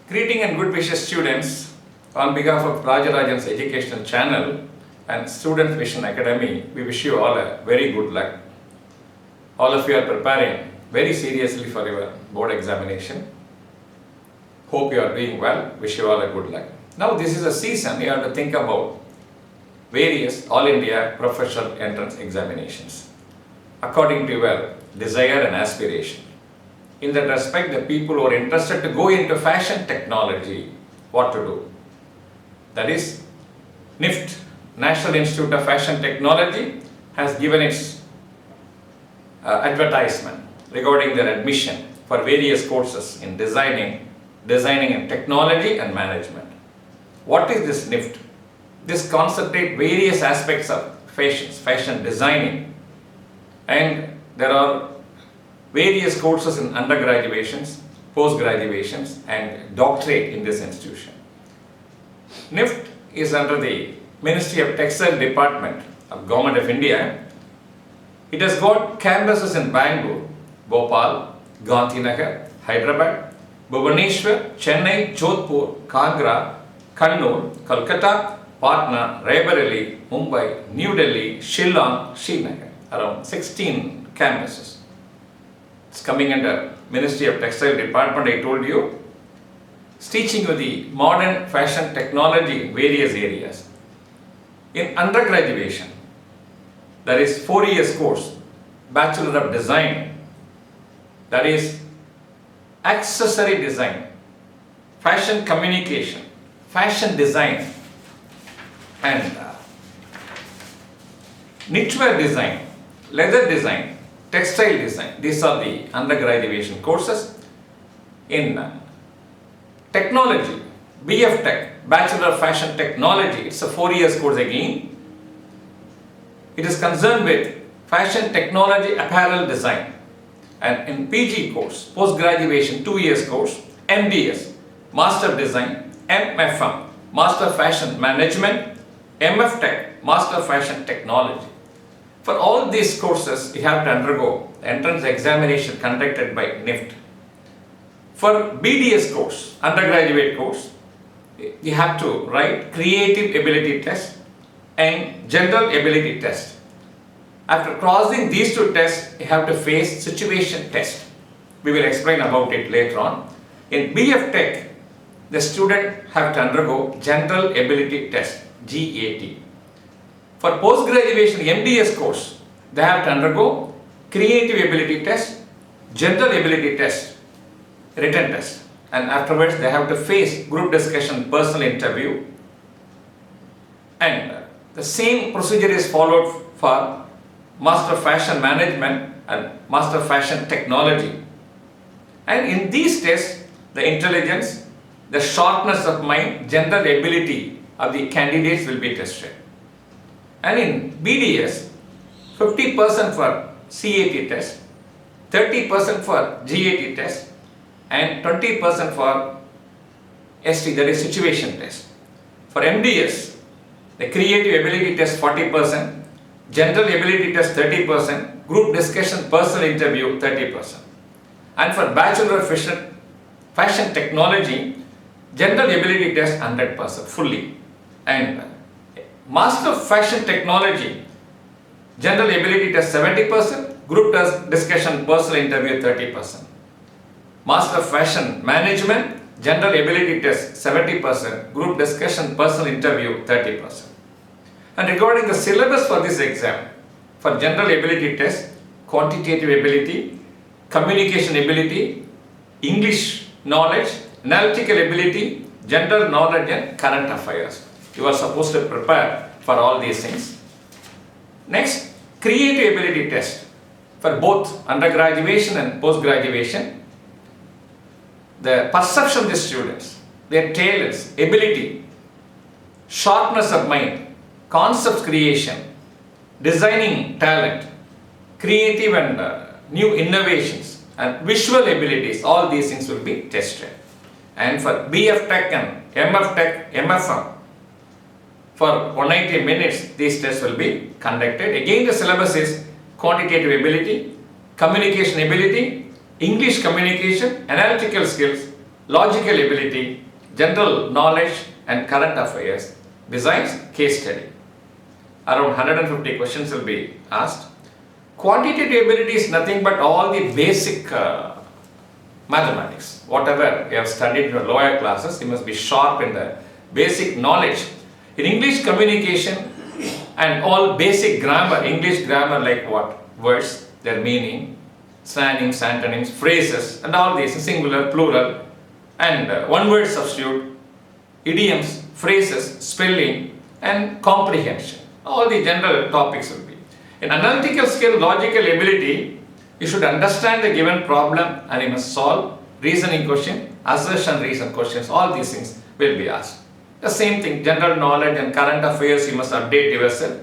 Greeting and good wishes students. On behalf of Rajarajan's Educational Channel and Student Vision Academy, we wish you all a very good luck. All of you are preparing very seriously for your board examination. Hope you are doing well. Wish you all a good luck. Now this is a season you have to think about various All India professional entrance examinations according to your desire and aspiration. In that respect, the people who are interested to go into fashion technology, what to do? That is, NIFT, National Institute of Fashion Technology, has given its advertisement regarding their admission for various courses in designing and technology and management. What is this NIFT? This concentrates various aspects of fashion designing, and there are various courses in undergraduations, post-graduations and doctorate in this institution. NIFT is under the Ministry of Textile Department of Government of India. It has got campuses in Bangalore, Bhopal, Gandhinagar, Hyderabad, Bhubaneswar, Chennai, Jodhpur, Kangra, Kannur, Kolkata, Patna, Raebareli, Mumbai, New Delhi, Shillong, Srinagar. Around 16 campuses. It's coming under Ministry of Textile Department, I told you. It's teaching you the modern fashion technology in various areas. In undergraduation, there is 4 years course, Bachelor of Design, that is accessory design, fashion communication, fashion design and knitwear design, leather design, textile design. These are the undergraduation courses. In technology, BF Tech, Bachelor of Fashion Technology, it's a 4 years course again. It is concerned with fashion technology apparel design. And in PG course, post-graduation 2 years course, MDS, Master of Design, MFM, Master of Fashion Management, MF Tech, Master of Fashion Technology. For all these courses, you have to undergo entrance examination conducted by NIFT. For BDS course, undergraduate course, you have to write creative ability test and general ability test. After crossing these two tests, you have to face situation test. We will explain about it later on. In BF Tech, the student have to undergo general ability test, GAT. For post-graduation MDS course, they have to undergo creative ability test, general ability test, written test, and afterwards they have to face group discussion, personal interview, and the same procedure is followed for Master of Fashion Management and Master of Fashion Technology. And in these tests, the intelligence, the sharpness of mind, general ability of the candidates will be tested. And in BDS, 50% for CAT test, 30% for GAT test, and 20% for ST, that is situation test. For MDS, the creative ability test 40%, general ability test 30%, group discussion, personal interview 30%. And for Bachelor of Fashion Technology, general ability test 100% fully. And Master of Fashion Technology, general ability test 70%, group discussion, personal interview 30%. Master of Fashion Management, general ability test 70%, group discussion, personal interview 30%. And regarding the syllabus for this exam, for general ability test, quantitative ability, communication ability, English knowledge, analytical ability, general knowledge and current affairs. You are supposed to prepare for all these things. Next, creative ability test for both undergraduation and post-graduation. The perception of the students, their talents, ability, sharpness of mind, concept creation, designing talent, creative and new innovations and visual abilities, all these things will be tested. And for BF Tech and MF Tech, MFM, for 190 minutes, these tests will be conducted. Again, the syllabus is quantitative ability, communication ability, English communication, analytical skills, logical ability, general knowledge and current affairs, besides case study. Around 150 questions will be asked. Quantitative ability is nothing but all the basic mathematics. Whatever you have studied in your lower classes, you must be sharp in the basic knowledge. In English communication and all basic grammar, English grammar like what? Words, their meaning, synonyms, antonyms, phrases and all these, singular, plural and one word substitute, idioms, phrases, spelling and comprehension. All the general topics will be. In analytical skill, logical ability, you should understand the given problem and you must solve reasoning question, assertion reason questions, all these things will be asked. The same thing, general knowledge and current affairs, you must update yourself.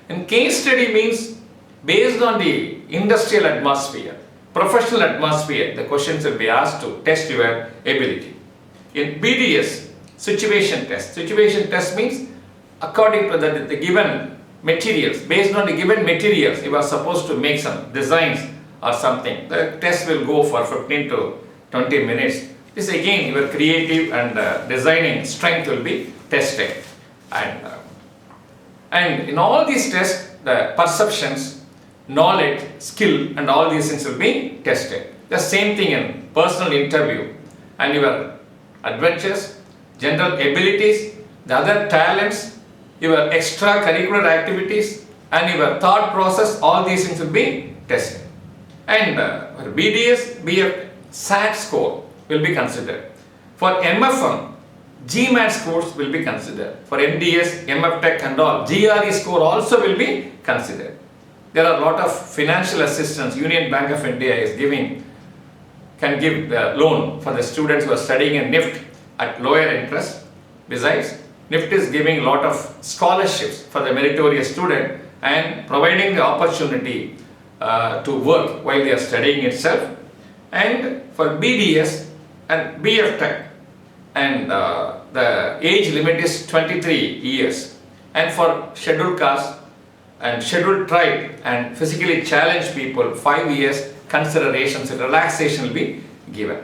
And case study means based on the industrial atmosphere, professional atmosphere, the questions will be asked to test your ability. In BDS, situation test. Situation test means according to the given materials, based on the given materials, you are supposed to make some designs or something. The test will go for 15 to 20 minutes. This again, your creative and designing strength will be tested. And in all these tests, the perceptions, knowledge, skill and all these things will be tested. The same thing in personal interview and your adventures, general abilities, the other talents, your extracurricular activities and your thought process, all these things will be tested. And for BDS, BF SAT score will be considered. For MFM, GMAT scores will be considered. For MDS, MF Tech and all, GRE score also will be considered. There are a lot of financial assistance. Union Bank of India is can give loan for the students who are studying in NIFT at lower interest. Besides, NIFT is giving a lot of scholarships for the meritorious student and providing the opportunity to work while they are studying itself. And for BDS and BF Tech, and the age limit is 23 years. And for scheduled caste and scheduled tribe and physically challenged people, 5 years considerations and relaxation will be given.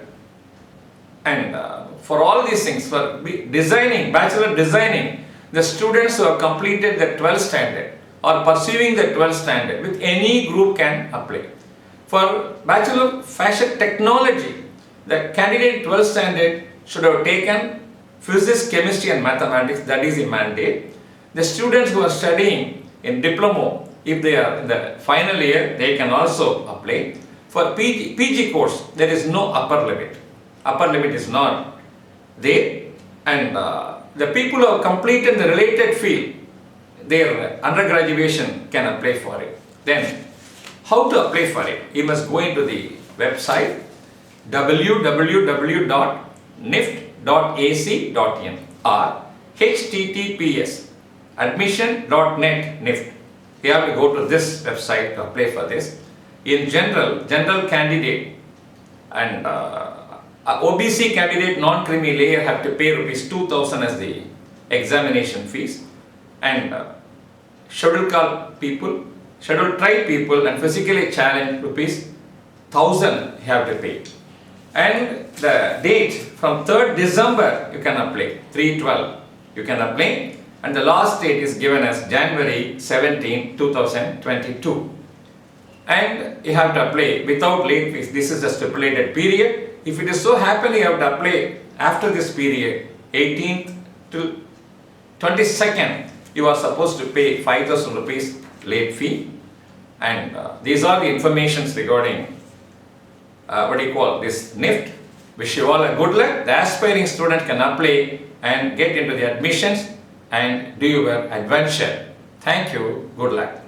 And for all these things, for designing, bachelor designing, the students who have completed the 12th standard or pursuing the 12th standard with any group can apply. For bachelor fashion technology, the candidate 12th standard should have taken physics, chemistry and mathematics, that is the mandate. The students who are studying in diploma, if they are in the final year, they can also apply. For PG course, there is no upper limit. Upper limit is not there. And the people who have completed the related field, their undergraduation can apply for it. Then, how to apply for it? You must go into the website www.nift.ac.in or https admission.net NIFT. You have to go to this website to apply for this. In general candidate and OBC candidate non-creamy layer have to pay rupees 2,000 as the examination fees, and scheduled caste people, scheduled tribe people and physically challenged rupees 1,000 you have to pay. And the date from 3rd December you can apply, 3/12 you can apply, and the last date is given as January 17, 2022. And you have to apply without late fees. This is the stipulated period. If it is so happen you have to apply after this period, 18th till 22nd, you are supposed to pay 5,000 rupees late fee. And these are the informations regarding this NIFT. Wish you all a good luck. The aspiring student can apply and get into the admissions and do your adventure. Thank you. Good luck.